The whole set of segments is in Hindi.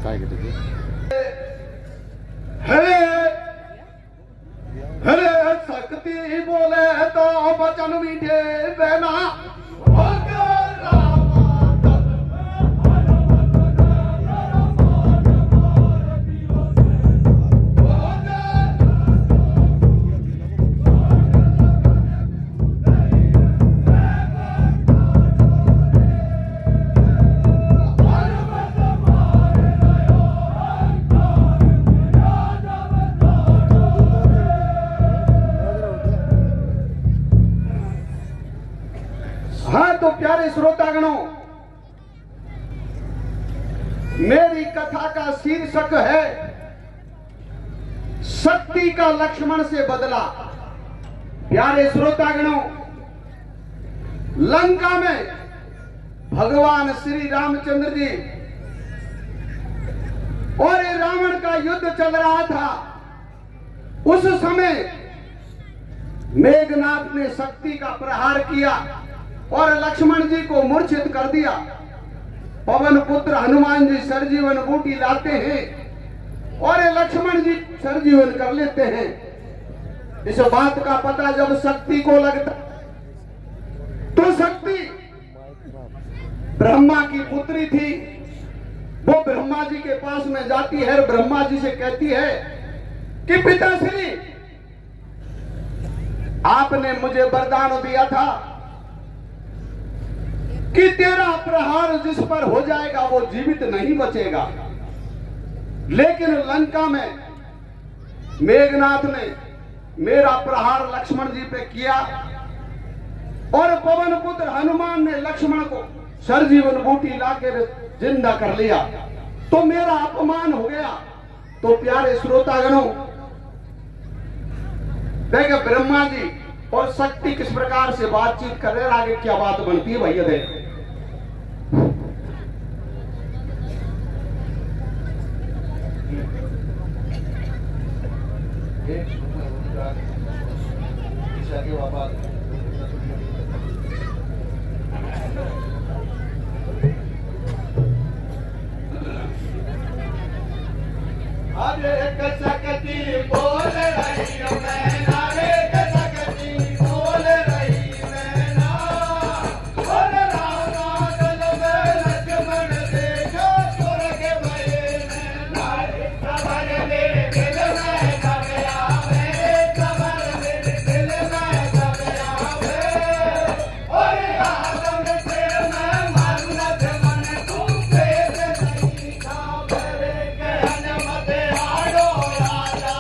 काय कहते थे हरे शक्ति बोले तो बचन मीठे बहना तो प्यारे श्रोतागणों, मेरी कथा का शीर्षक है शक्ति का लक्ष्मण से बदला। प्यारे श्रोतागणों, लंका में भगवान श्री रामचंद्र जी और रावण का युद्ध चल रहा था। उस समय मेघनाथ ने शक्ति का प्रहार किया और लक्ष्मण जी को मूर्छित कर दिया। पवन पुत्र हनुमान जी सरजीवन बूटी लाते हैं और लक्ष्मण जी सरजीवन कर लेते हैं। इस बात का पता जब शक्ति को लगता तो शक्ति ब्रह्मा की पुत्री थी। वो ब्रह्मा जी के पास में जाती है, ब्रह्मा जी से कहती है कि पिताश्री, आपने मुझे वरदान दिया था कि तेरा प्रहार जिस पर हो जाएगा वो जीवित नहीं बचेगा। लेकिन लंका में मेघनाथ ने मेरा प्रहार लक्ष्मण जी पे किया और पवन पुत्र हनुमान ने लक्ष्मण को सरजीवन बूटी लाकर जिंदा कर लिया, तो मेरा अपमान हो गया। तो प्यारे श्रोतागणों, देखिए ब्रह्मा जी और शक्ति किस प्रकार से बातचीत कर रहे हैं, आगे क्या बात बनती है भैया देख। अरे शक्ति बोल रही हूं मैं, अरे शक्ति बोल रही मैं, और रावण दल में लक्ष्मण देखो स्वर्ग में, खबर मेरे दिल में कब आवे, खबर मेरे दिल में कब आवे, और आदम से मैं मारू लक्ष्मण तू भेद नहीं खबर के हनुमत आड़ो राजा।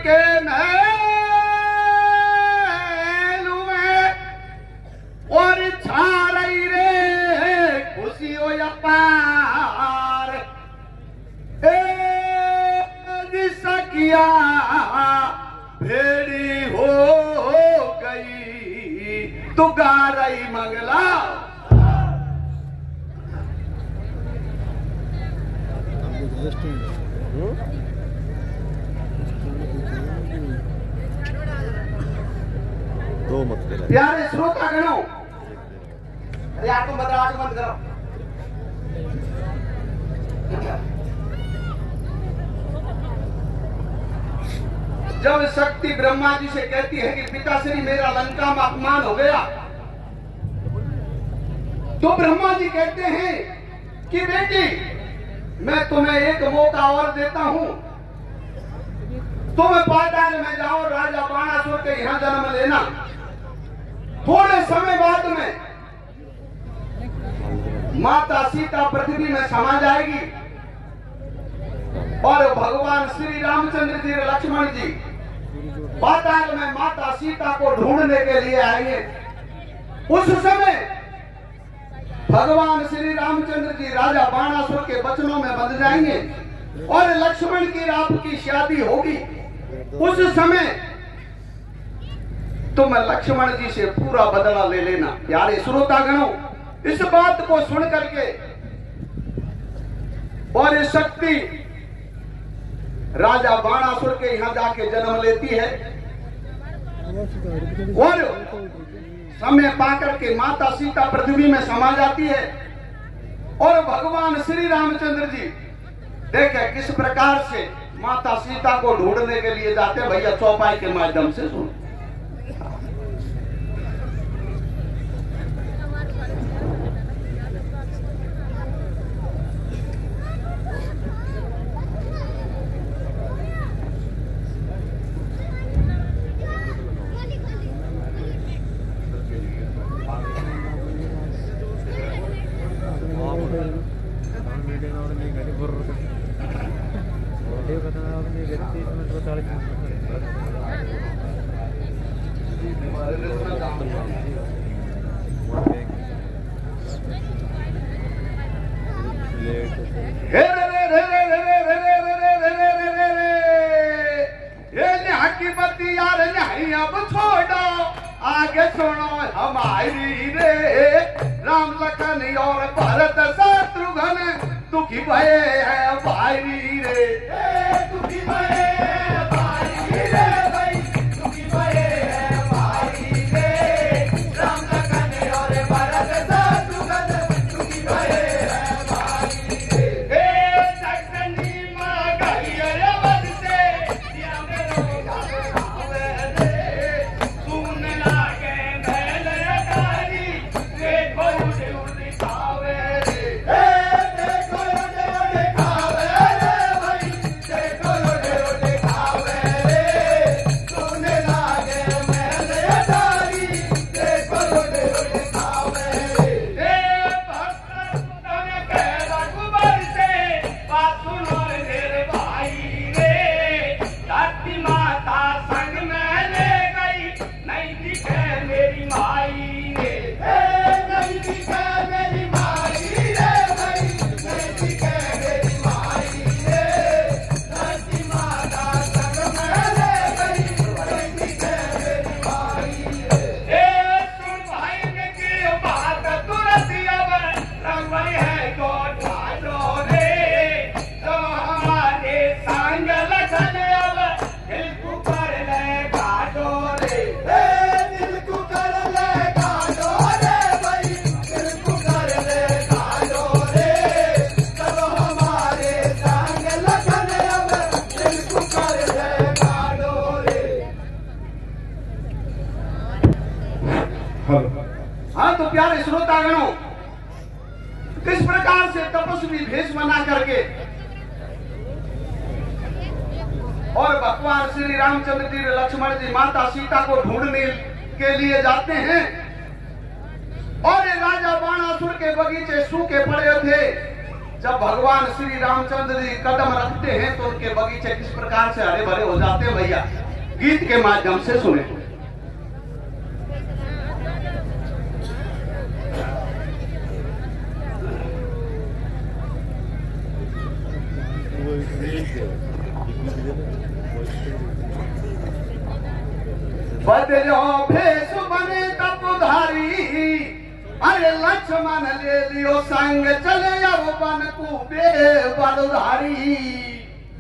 के महलू में और छा रही रे खुशी हो या पार सकिया भेड़ी हो गई तो गा रही मंगला। दो मत करो प्यारे श्रोतागणों, अरे आंख बंद करो। जब शक्ति ब्रह्मा जी से कहती है कि पिताश्री मेरा लंका में अपमान हो गया, तो ब्रह्मा जी कहते हैं कि बेटी मैं तुम्हें एक मौका और देता हूं, तुम पाताल में जाओ, राजा बाणासुर के यहां जन्म लेना। थोड़े समय बाद में माता सीता पृथ्वी में समा जाएगी और भगवान श्री रामचंद्र जी लक्ष्मण जी पाताल में माता सीता को ढूंढने के लिए आएंगे। उस समय भगवान श्री रामचंद्र जी राजा बाणासुर के वचनों में बंध जाएंगे और लक्ष्मण की आपकी शादी होगी। उस समय तुम लक्ष्मण जी से पूरा बदला ले लेना। प्यारे श्रोतागणों, इस बात को सुन करके और इस शक्ति राजा बाणासुर के यहां जाके जन्म लेती है और समय पाकर के माता सीता पृथ्वी में समा जाती है और भगवान श्री रामचंद्र जी देखे किस प्रकार से माता सीता को ढूंढने के लिए जाते हैं। भैया चौपाई के माध्यम से सुनो। अब छोड़ो आगे सुनो हमारी रे, राम लखन और भरत शत्रुघ्न दुखी भये है भाई रे, दुखी भये है भाई रे, भाई दुखी भये है भाई रे, राम लखन और भरत शत्रुघ्न दुखी भये है भाई रे। हे जगदनी मां गई अवध से दिया मेरो गावे रे, सुन लागे महल अटारी देखो उड़े उड़े खावे रे, देखो उड़े उड़े खावे रे, भाई देखो उड़े उड़े खावे रे, सुन लागे महल अटारी देखो उड़े उड़े खावे रे। हे भक्त तने कह रघुबर से बात सुनो मेरे भाई रे, धरती माता संग में ले गई नहीं दिखे मेरी माई रे, नहीं दिखे मेरी माई रे, भाई नहीं दिखे मेरी माई रे, धरती माता संग में ले गई नहीं दिखे मेरी माई रे। सुन भाई ने की बात तुरंत अब रंगवई है तो ठाडो रे, तो हमारे संग लखन अब दिल को कर ले गाडो रे, दिल को कर ले गाडो रे, भाई दिल को कर ले गाडो रे, चलो हमारे संग लखन अब दिल को कर ले गाडो रे। हाँ तो प्यारे श्रोतागणों, किस प्रकार से तपस्वी भेष बना करके और भगवान श्री रामचंद्र जी लक्ष्मण जी माता सीता को ढूंढने के लिए जाते हैं और ये राजा बाणासुर के बगीचे सूखे पड़े थे जब भगवान श्री रामचंद्र जी कदम रखते हैं तो उनके बगीचे किस प्रकार से हरे भरे हो जाते हैं भैया, गीत के माध्यम से सुने। बदलो भेष बने तपधारी, अरे लक्ष्मण ले लियो संग चले अब बन कूबे बलधारी।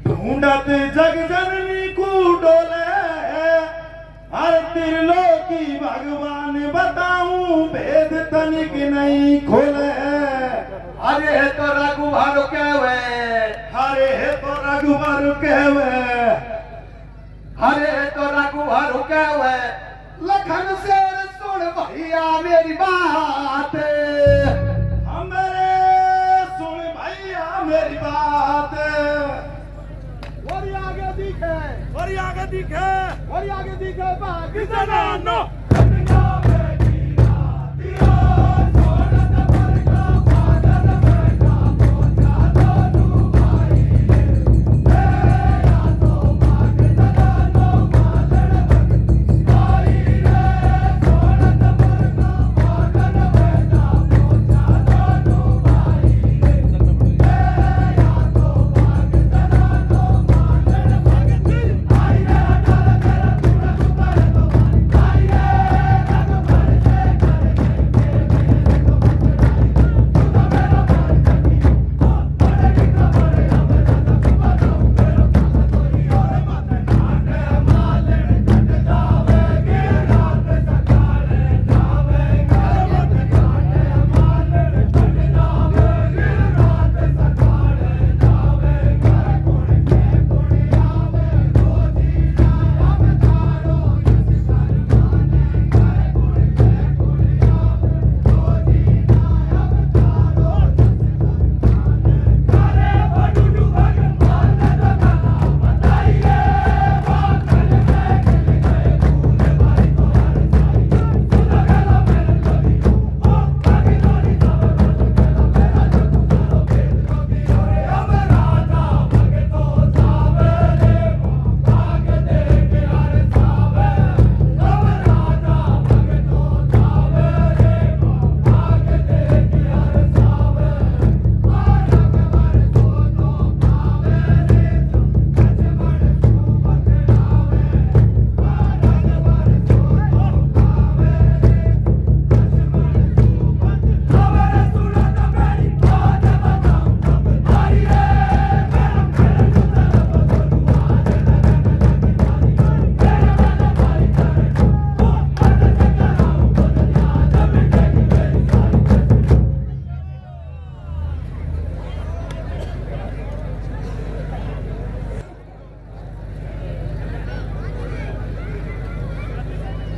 ढूंढत जग जननी को डोले, हर त्रिलोकी भगवान बताऊं भेद तनिक नहीं खोले। अरे है तो रघुवर कहवे, हरे है तो रघुवर कहवे, हरे है तो रघुवर कहवे, लखन से सुन भैया मेरी बात, हमारे सुन भैया मेरी बात। और आगे दिखे, और आगे दिखे, और आगे दिखे बाकी जनानो।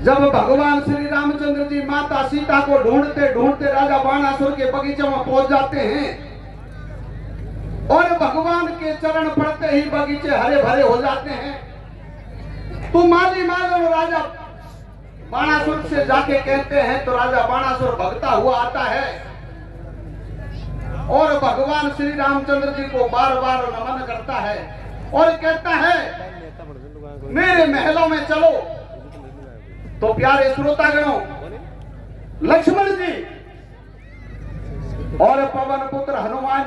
जब भगवान श्री रामचंद्र जी माता सीता को ढूंढते ढूंढते राजा बाणासुर के बगीचे में पहुंच जाते हैं और भगवान के चरण पड़ते ही बगीचे हरे भरे हो जाते हैं। तो माली माल राजा बाणासुर से जाके कहते हैं तो राजा बाणासुर भगता हुआ आता है और भगवान श्री रामचंद्र जी को बार बार नमन करता है और कहता है मेरे महलों में चलो। तो प्यारे श्रोतागणों, लक्ष्मण जी और पवन पुत्र हनुमान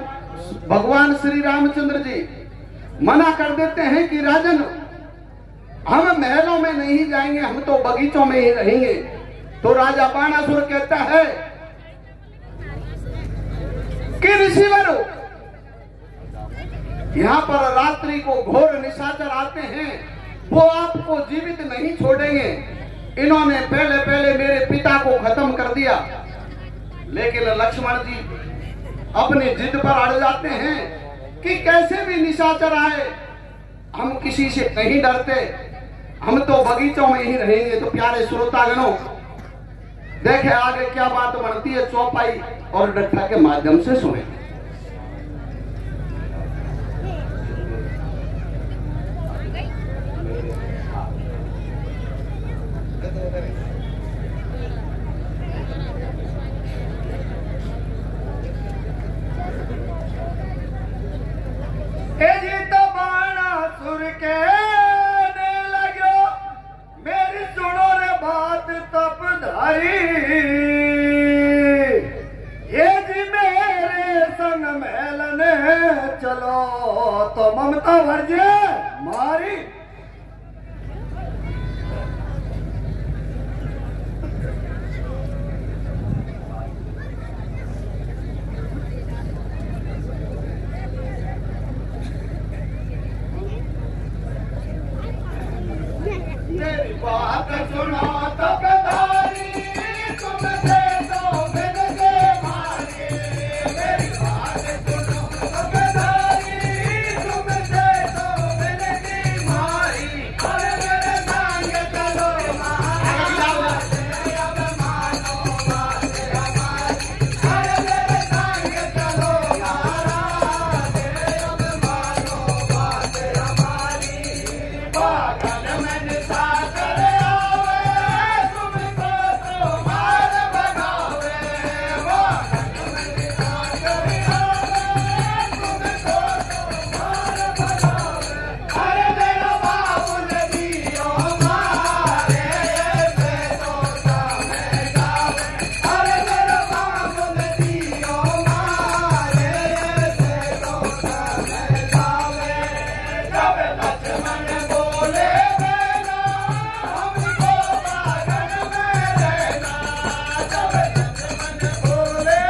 भगवान श्री रामचंद्र जी मना कर देते हैं कि राजन हम महलों में नहीं जाएंगे, हम तो बगीचों में ही रहेंगे। तो राजा बाणासुर कहता है कि ऋषिवर यहां पर रात्रि को घोर निशाचर आते हैं, वो आपको जीवित नहीं छोड़ेंगे। इन्होंने पहले पहले मेरे पिता को खत्म कर दिया। लेकिन लक्ष्मण जी अपनी जिद पर अड़ जाते हैं कि कैसे भी निशाचर आए हम किसी से नहीं डरते, हम तो बगीचों में ही रहेंगे। तो प्यारे श्रोतागणों, देखे आगे क्या बात बनती है, चौपाई और डट्ठा के माध्यम से सुने। भरजे मारी मेरी बात सुनो तो गदारी तुमसे तो मिलके मारे मेरी बात सुनो तो गदारी तुमसे तो मिलके मारी अरे मेरे संग चलो महाराज अब मानो बात हमारी अरे मेरे संग चलो महाराज अब मानो बात हमारी पागल में सागर आवे तुमको तो मार बनावे पागल में सागर आवे तुमको तो मार बनावे अरे मेरा बाबू ने दियो मारे ऐसे तो सामे जावे अरे मेरा बाबू ने दियो मारे ऐसे तो सामे जावे जब लक्ष्मण बोले हमको बागन में रहना जब लक्ष्मण बोले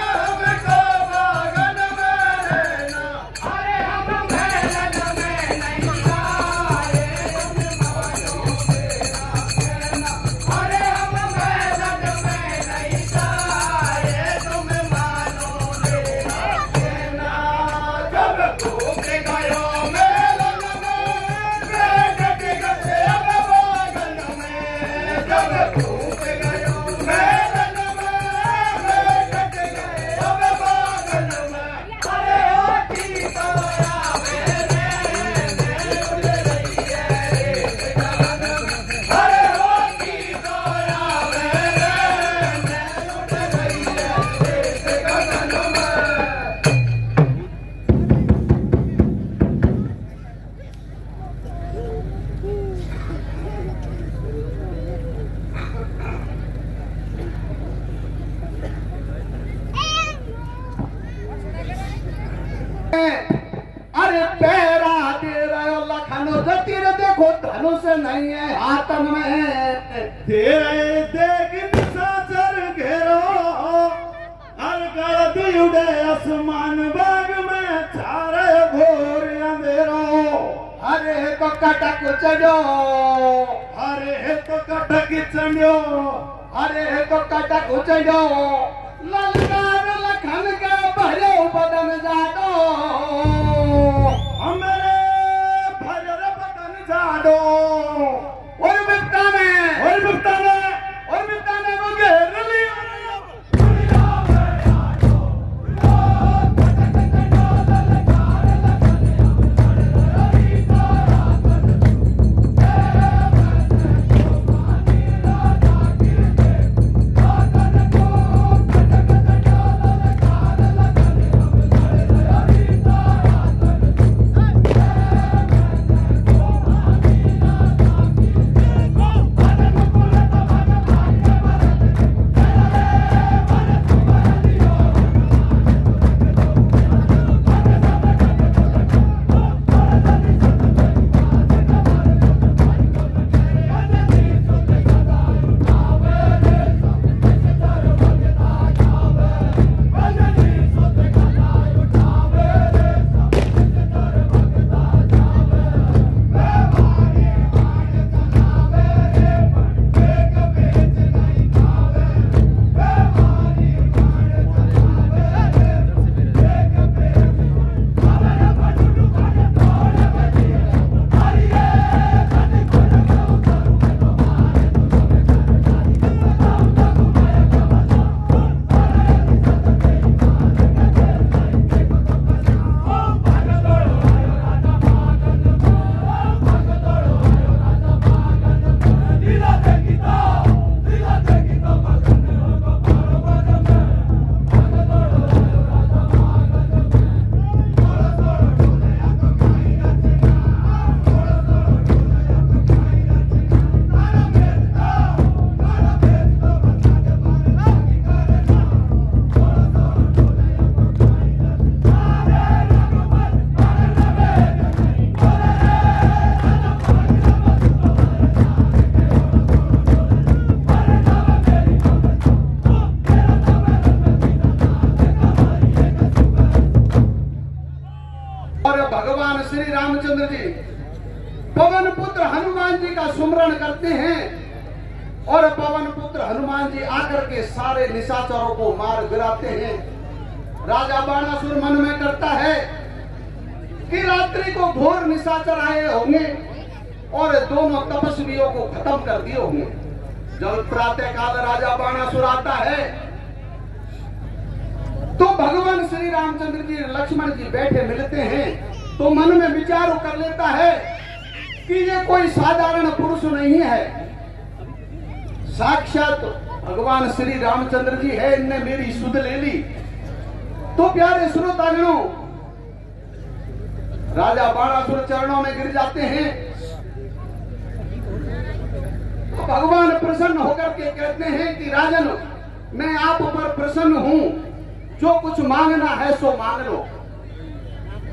हमको बागन में रहना अरे हम मेहनत में नहीं आए तुम मानो मेरा कहना अरे हम मेहनत में नहीं आए तुम मानो मेरा कहना जब भूख गयो मेलन में बैठ गए अब बागन में जब भूख गयो मेलन में बैठ गए अब बागन में अरे होती तो आवे रे उड़ रही है रेत गगन में अरे होती तो आवे रे उड़ रही है रेत गगन में अरे पैरा दे रहे हो लखन तीर देखो धनुष नहीं है हाथन में तेरे देख साचर घेरो हर गलती उड़े आसमान बाग में चारे घोर अंधेरो अरे तो कटक चढ़ो अरे तो कटक चढ़ो अरे तो कटक चढ़ो ललकार लखन के भरो बदन जादो हमारे भजर बदन जाडो और बिपता में और मुक्ता ने वो घेर लिया स्मरण करते हैं और पवन पुत्र हनुमान जी आकर के सारे निशाचरों को मार गिराते हैं। राजा बाणासुर मन में करता है कि रात्रि को घोर निशाचर आए होंगे और दोनों तपस्वियों को खत्म कर दिए होंगे। जब प्रातः काल राजा बाणासुर आता है तो भगवान श्री रामचंद्र जी लक्ष्मण जी बैठे मिलते हैं तो मन में विचार कर लेता है कि ये कोई साधारण पुरुष नहीं है, साक्षात भगवान श्री रामचंद्र जी है, इनने मेरी सुध ले ली। तो प्यारे श्रोतागणों, राजा बाणासुर चरणों में गिर जाते हैं। तो भगवान प्रसन्न होकर के कहते हैं कि राजन, मैं आप पर प्रसन्न हूं, जो कुछ मांगना है सो मांग लो।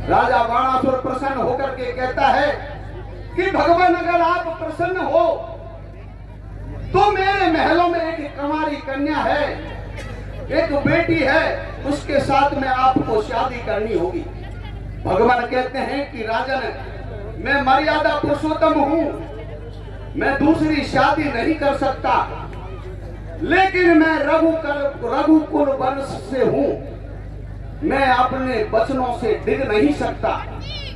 राजा बाणासुर प्रसन्न होकर के कहता है कि भगवान अगर आप प्रसन्न हो तो मेरे महलों में एक कुंवारी कन्या है, एक बेटी है, उसके साथ में आपको शादी करनी होगी। भगवान कहते हैं कि राजन, मैं मर्यादा पुरुषोत्तम हूं, मैं दूसरी शादी नहीं कर सकता, लेकिन मैं रघुकुल वंश से हूं, मैं अपने वचनों से डिग नहीं सकता।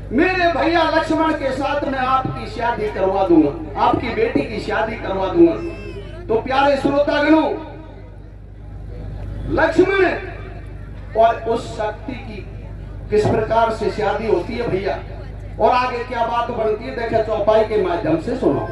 मेरे भैया लक्ष्मण के साथ मैं आपकी शादी करवा दूंगा, आपकी बेटी की शादी करवा दूंगा। तो प्यारे श्रोतागणों, लक्ष्मण और उस शक्ति की किस प्रकार से शादी होती है भैया, और आगे क्या बात बनती है, देखे चौपाई के माध्यम से सुनो।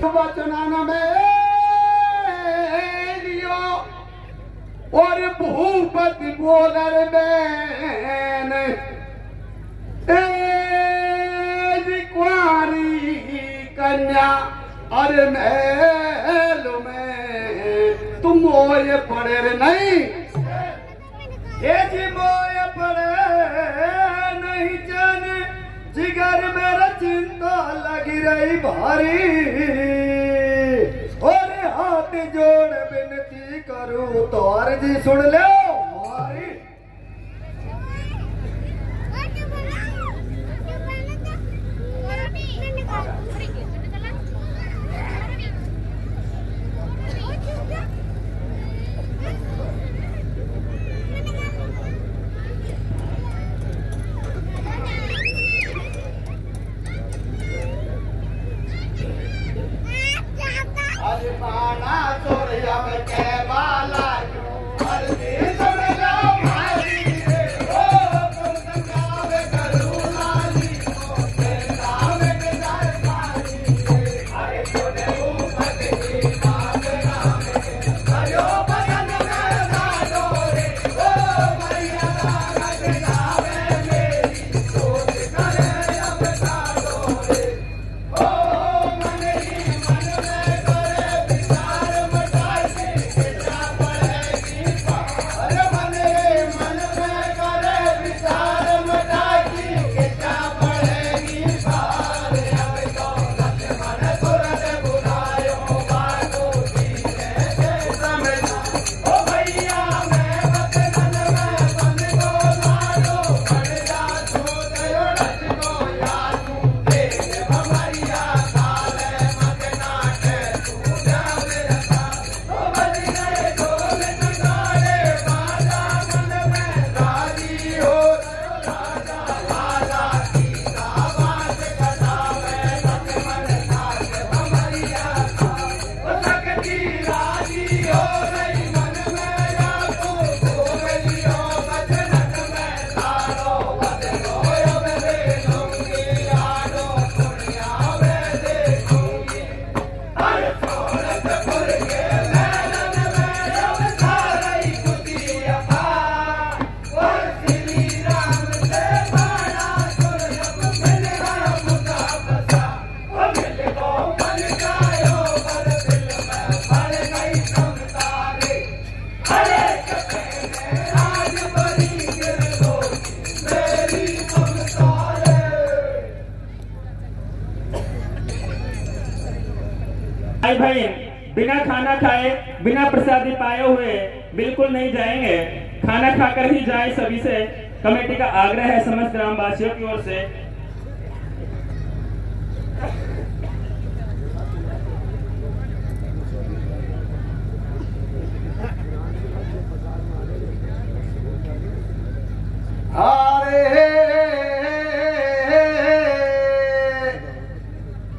वचनान में लियो और भूपति बोलर बैन कुंवारी कन्या अरे महल में तुम मोए पड़े रे नहीं, ये जी मोए पड़े नहीं जाने, जिगर मेरा चिंता लगी रही भारी, और हाथ जोड़ विनती करूं तो अर्जी सुन लो हमारी। बिना खाना खाए, बिना प्रसादी पाए हुए बिल्कुल नहीं जाएंगे। खाना खाकर ही जाए, सभी से कमेटी का आग्रह है समस्त ग्रामवासियों की ओर से।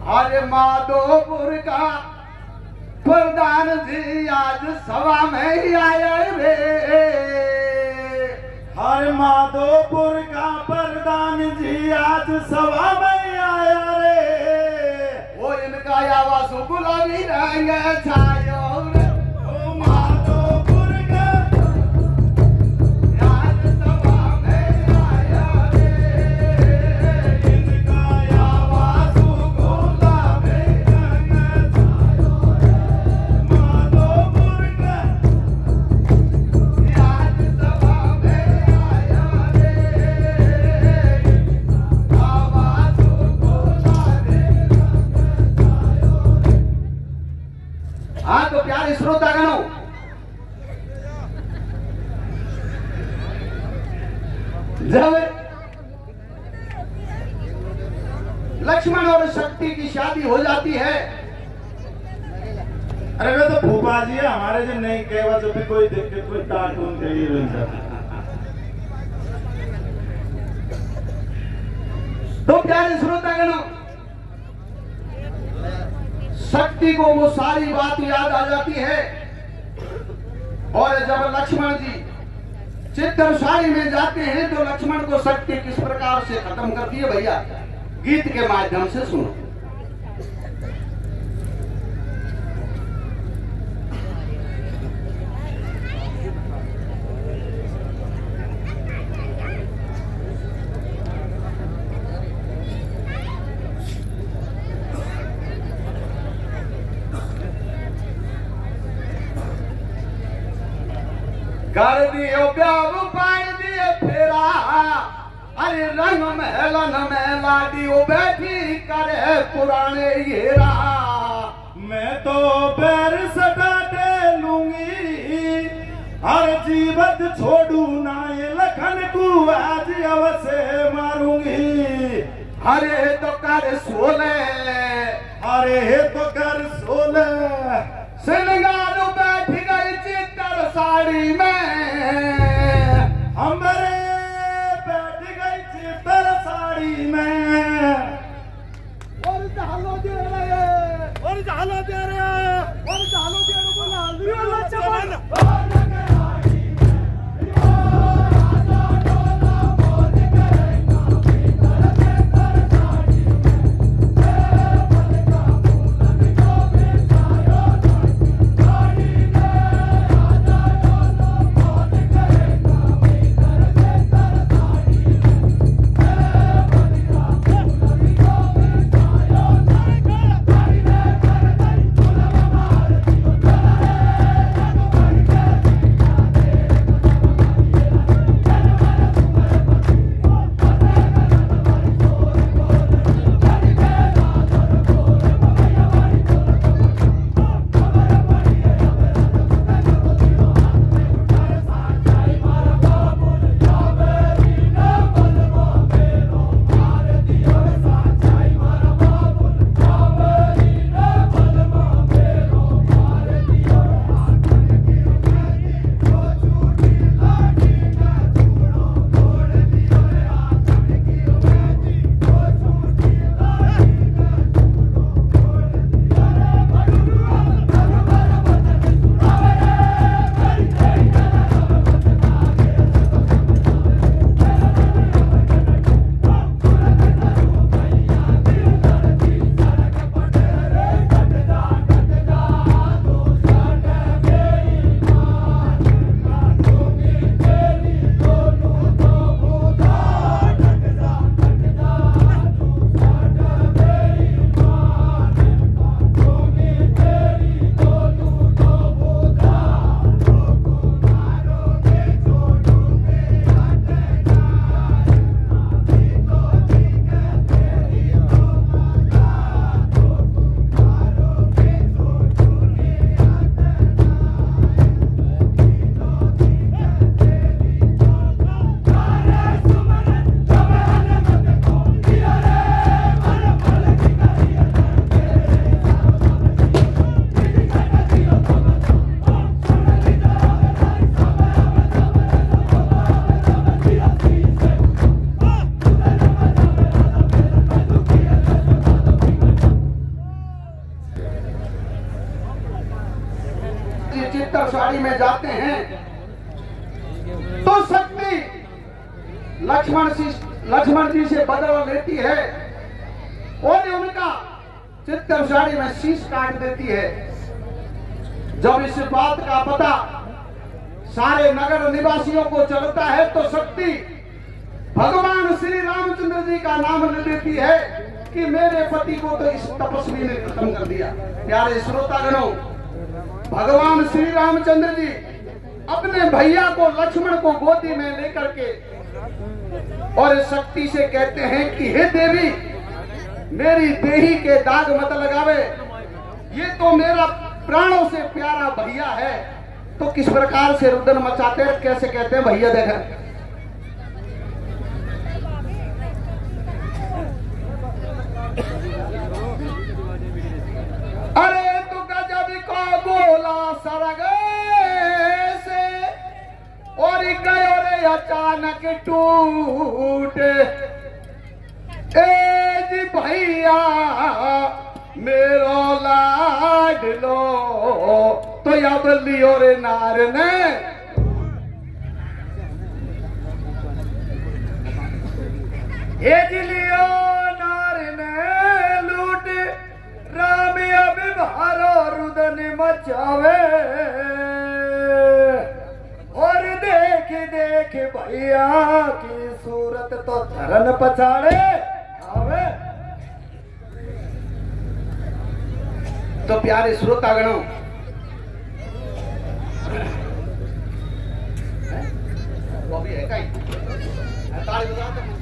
अरे माधोपुर का प्रधान जी आज सभा में ही आया रे। हर माधोपुर का प्रधान जी आज सभा में आया रे। वो इनका आवाज गुलाबी रंग छायो रे। ओ माधोपुर का आज सभा में आया रे। इनका आवाज गुलाबी रंग छायो रे। माधोपुर का आज सभा में आया रे। आवाज गुलाबी रंग छायो रे। हाँ तो प्यारे श्रोतागणों, जब लक्ष्मण और शक्ति की शादी हो जाती है, अरे वे तो फूफा जी है हमारे जो नहीं कहे जब भी कोई दिक्कत कोई कार्टून के लिए तो प्यारे श्रोतागणों, शक्ति को वो सारी बात याद आ जाती है। और जब लक्ष्मण जी चित्रशाही में जाते हैं तो लक्ष्मण को शक्ति किस प्रकार से खत्म करती है, भैया गीत के माध्यम से सुनो। कर दियो प्यार पाई दिए फेरा, अरे रंग महलन में लाडियो बैठी करे पुराने घेरा। मैं तो पैर सटा दे लूंगी हर जीवत छोड़ू ना ये लखन को आज अवश्य मारूंगी। अरे तो कर सोले, अरे तो कर सोले सिलगार बैठ गई चित्तर साड़ी में। हमरे बैठ गई चित्तर साड़ी में। और झालो दे रहे, और झालो दे रहे, और झालो दे रहे बोला लियो लक्ष्मण। चित्तौड़गढ़ में जाते हैं तो शक्ति लक्ष्मण जी से बदला लेती है और उनका चित्तौड़गढ़ में शीश काट देती है। जब इस बात का पता सारे नगर निवासियों को चलता है तो शक्ति भगवान श्री रामचंद्र जी का नाम ले देती है कि मेरे पति को तो इस तपस्वी ने खत्म कर दिया। प्यारे श्रोतागणों, भगवान श्री रामचंद्र जी अपने भैया को लक्ष्मण को गोदी में लेकर के और शक्ति से कहते हैं कि हे देवी, मेरी देही के दाग मत लगावे, ये तो मेरा प्राणों से प्यारा भैया है। तो किस प्रकार से रुदन मचाते हैं, कैसे कहते हैं भैया देख। अरे तू गजब को बोला सरग से और गयो रे अचानक टूट, ए जी भैया मेरो लाडलो तो अब लियो रे नार ने। ए जी लियो नार ने लूट, राम अब भारो रुदन मचावे और देख देख भैया की सूरत तो धरन पछाड़े आवे। तो प्यारे श्रोतागणों, वो भी है कहीं ताली बजाते हैं।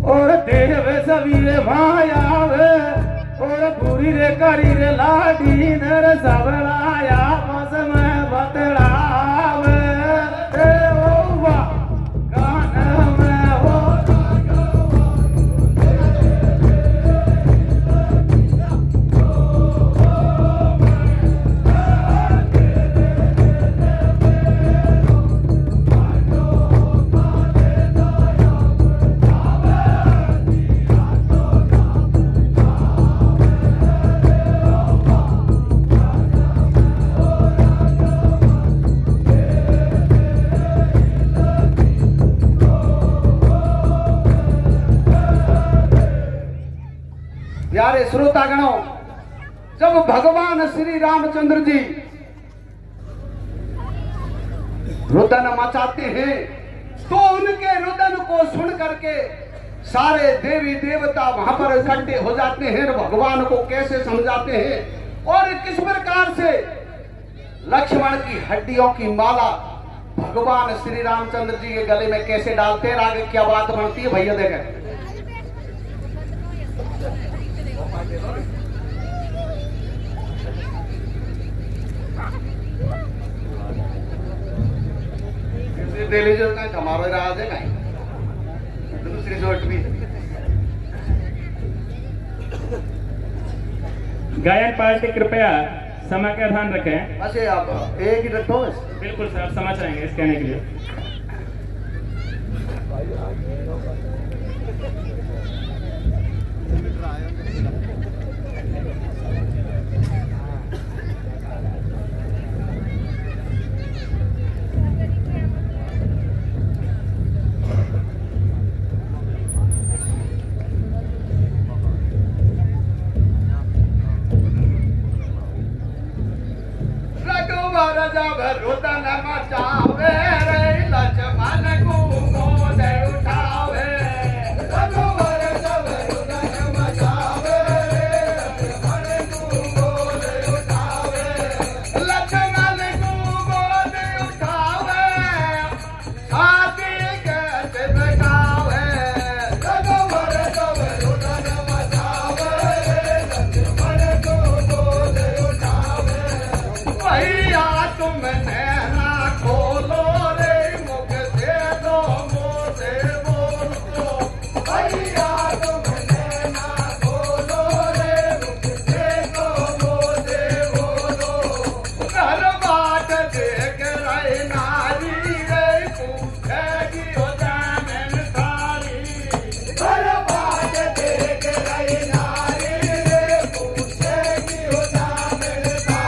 और देव सवीरे मायावे और पूरी रे करी रे लाडी नर सबराया मस में बतड़ावे। प्यारे श्रोतागणों, जब भगवान श्री रामचंद्र जी रुदन मचाते हैं तो उनके रुदन को सुन करके सारे देवी देवता वहां पर इकट्ठे हो जाते हैं। भगवान को कैसे समझाते हैं और किस प्रकार से लक्ष्मण की हड्डियों की माला भगवान श्री रामचंद्र जी के गले में कैसे डालते हैं, आगे क्या बात बनती है भैया देखें। दे लीजिए हमारा राज है कहीं दूसरी जोट भी। गायन पार्टी कृपया समय का ध्यान रखें। अच्छा आप एक ही रखो। बिल्कुल सर, आप समझ रहेंगे इस कहने के लिए। जब रुदन मचावे रे लक्ष्मण को गोद उठावे, रघुवर जब रुदन मचावे रे लक्ष्मण को गोद उठावे, लक्ष्मण को गोद उठावे, छाती कैसे बजावे, रघुवर जब रुदन मचावे रे लक्ष्मण को गोद उठावे। भैया तुम नैना खोलो रे मुख से दो मुँह से बोलो, भैया तुम नैना खोलो रे मुख से दो मुँह से बोलो। घर बाट देख रहे नारी रे पूछेगी हो जाने थारी, घर बाट देख रहे नारी रे पूछेगी हो जाने थारी।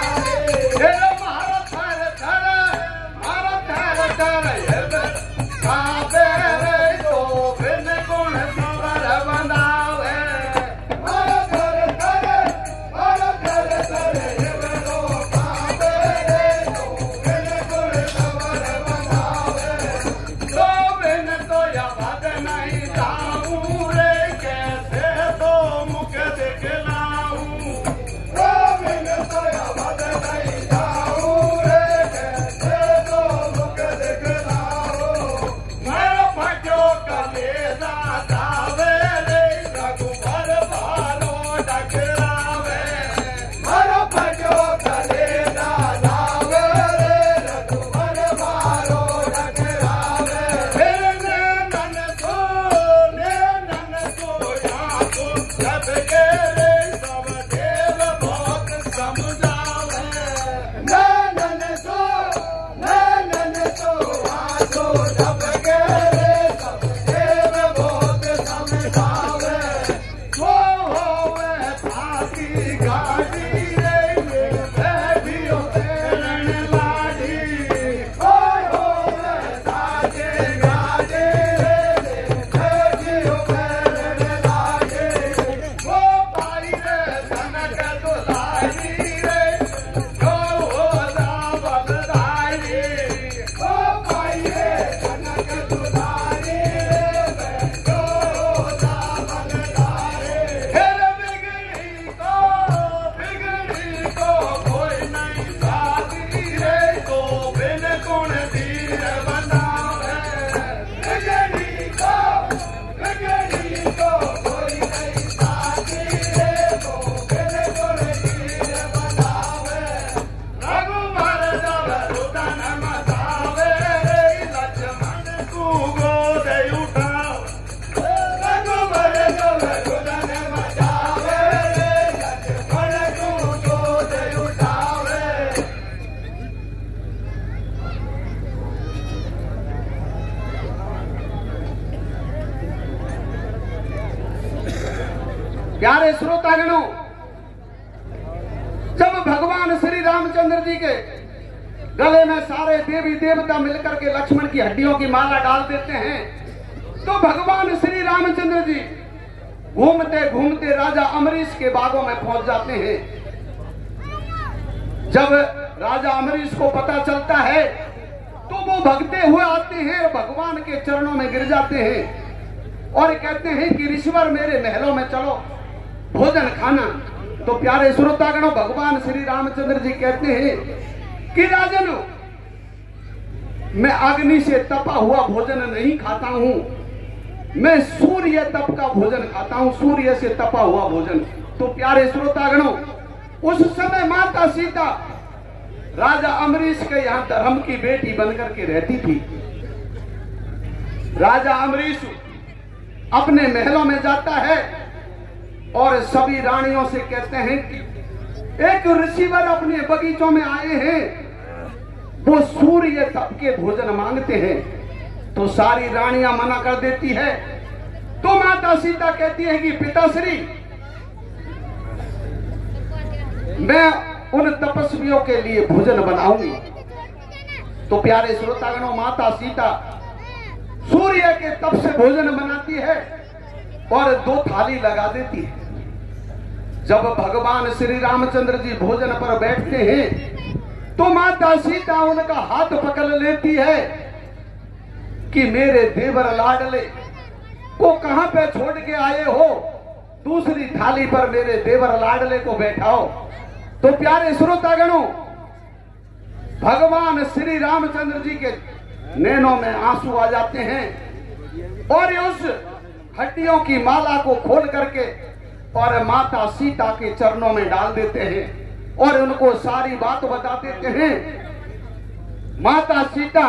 प्यारे श्रोतागणों, जब भगवान श्री रामचंद्र जी के गले में सारे देवी देवता मिलकर के लक्ष्मण की हड्डियों की माला डाल देते हैं तो भगवान श्री रामचंद्र जी घूमते घूमते राजा अमरीश के बागों में पहुंच जाते हैं। जब राजा अमरीश को पता चलता है तो वो भगते हुए आते हैं, भगवान के चरणों में गिर जाते हैं और कहते हैं कि ऋषिवर मेरे महलों में चलो भोजन खाना। तो प्यारे श्रोतागणों, भगवान श्री रामचंद्र जी कहते हैं कि राजन, मैं अग्नि से तपा हुआ भोजन नहीं खाता हूं, मैं सूर्य तप का भोजन खाता हूं, सूर्य से तपा हुआ भोजन। तो प्यारे श्रोतागणों, उस समय माता सीता राजा अमरीश के यहां धर्म की बेटी बनकर के रहती थी। राजा अमरीश अपने महलों में जाता है और सभी रानियों से कहते हैं कि एक ऋषिवर अपने बगीचों में आए हैं, वो सूर्य तप के भोजन मांगते हैं। तो सारी रानियां मना कर देती है। तो माता सीता कहती है कि पिताश्री, मैं उन तपस्वियों के लिए भोजन बनाऊंगी। तो प्यारे श्रोतागणों, माता सीता सूर्य के तप से भोजन बनाती है और 2 थाली लगा देती है। जब भगवान श्री रामचंद्र जी भोजन पर बैठते हैं तो माता सीता उनका हाथ पकड़ लेती है कि मेरे देवर लाडले को कहां पे छोड़ के आए हो, दूसरी थाली पर मेरे देवर लाडले को बैठाओ। तो प्यारे श्रोतागणों, भगवान श्री रामचंद्र जी के नैनों में आंसू आ जाते हैं और उस हड्डियों की माला को खोल करके और माता सीता के चरणों में डाल देते हैं और उनको सारी बात बता देते हैं। माता सीता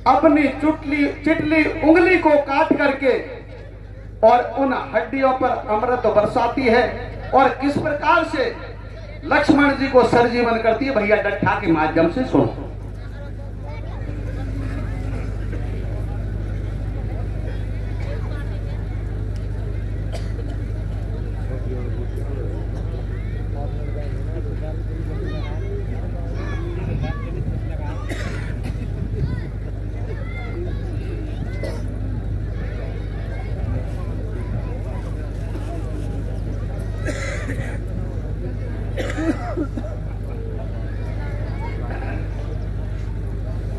अपनी चिटली उंगली को काट करके और उन हड्डियों पर अमृत बरसाती है और किस प्रकार से लक्ष्मण जी को सरजीवन करती है, भैया डट्ठा के माध्यम से सुनो।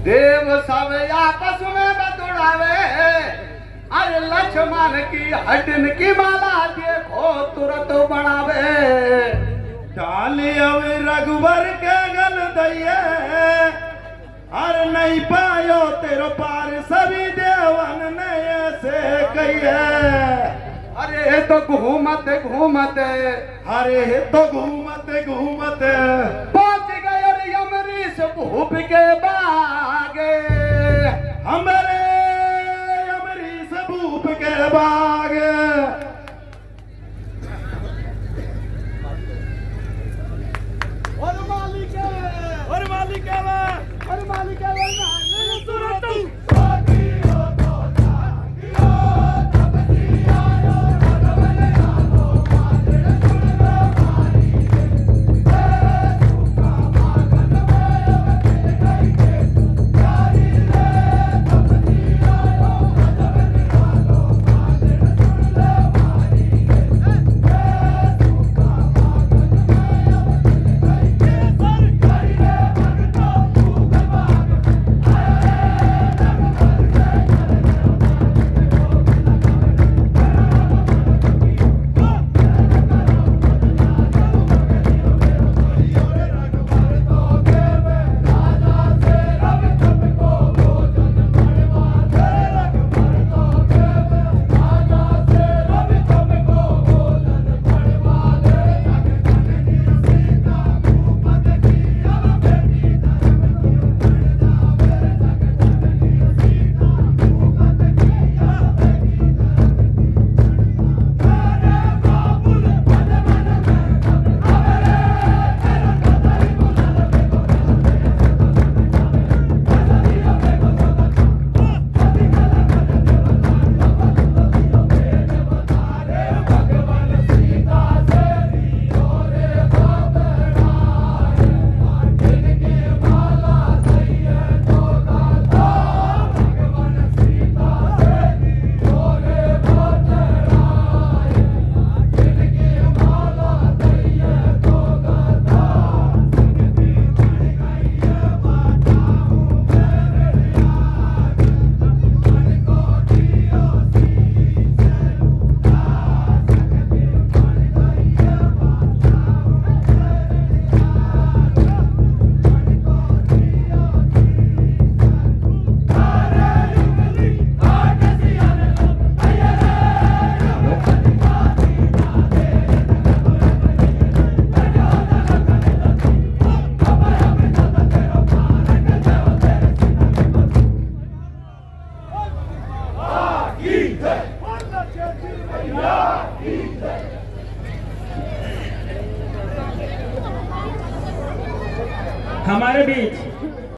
देव सब आपस में बतुड़ावे, अरे लक्ष्मण की हड्डिन की माला देखो तुरंत बनावे। डाली अवे रघुवर के गल दैये, अरे नहीं पायो तेरो पार सभी देवन ने ऐसे कहिए। अरे तो घूमत घूमत, अरे तो घूमत घूमत पहुंच गए अमरीश भूप के बागे। हमारे अमरीश भूप के बाग। और मालिक हमारे बीच